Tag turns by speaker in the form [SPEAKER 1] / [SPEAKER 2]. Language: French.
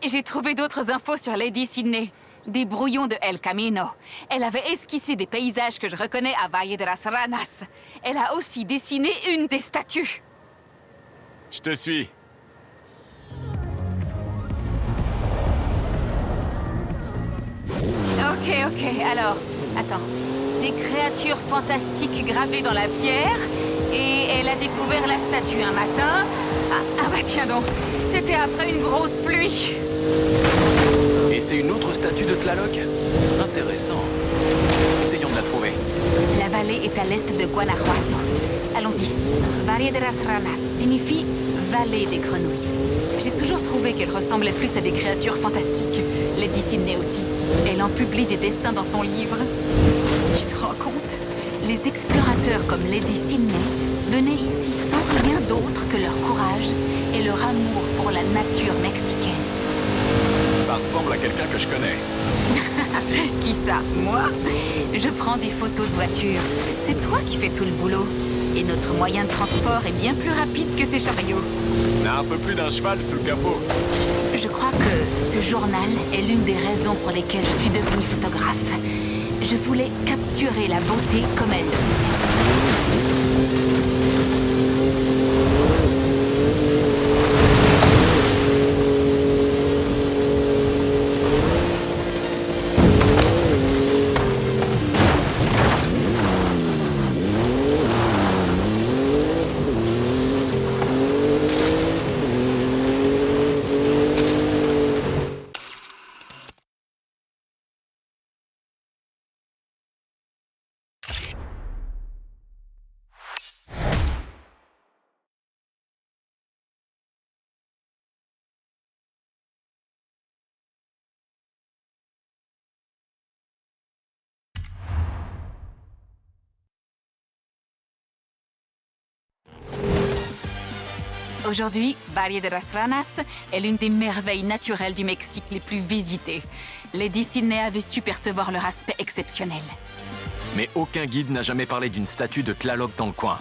[SPEAKER 1] J'ai trouvé d'autres infos sur Lady Sydney. Des brouillons de El Camino. Elle avait esquissé des paysages que je reconnais à Valle de las Ranas. Elle a aussi dessiné une des statues.
[SPEAKER 2] Je te suis.
[SPEAKER 1] Ok, alors, attends. Des créatures fantastiques gravées dans la pierre, et elle a découvert la statue un matin. Ah bah tiens donc, c'était après une grosse pluie.
[SPEAKER 2] Et c'est une autre statue de Tlaloc? Intéressant. Essayons de la trouver.
[SPEAKER 1] La vallée est à l'est de Guanajuato. Allons-y. Valle de las Ranas signifie vallée des grenouilles. J'ai toujours trouvé qu'elle ressemblait plus à des créatures fantastiques. Lady Sydney aussi. Elle en publie des dessins dans son livre. Tu te rends compte? Les explorateurs comme Lady Sydney venaient ici sans rien d'autre que leur courage et leur amour pour la nature mexicaine.
[SPEAKER 2] Ça ressemble à quelqu'un que je connais.
[SPEAKER 1] Qui ça? Moi? Je prends des photos de voitures. C'est toi qui fais tout le boulot. Et notre moyen de transport est bien plus rapide que ces chariots.
[SPEAKER 2] On a un peu plus d'un cheval sous le capot.
[SPEAKER 1] Je crois que ce journal est l'une des raisons pour lesquelles je suis devenue photographe. Je voulais capturer la beauté comme elle le faisait. Aujourd'hui, Valle de las Ranas est l'une des merveilles naturelles du Mexique les plus visitées. Lady Sydney avait su percevoir leur aspect exceptionnel.
[SPEAKER 2] Mais aucun guide n'a jamais parlé d'une statue de Tlaloc dans le coin.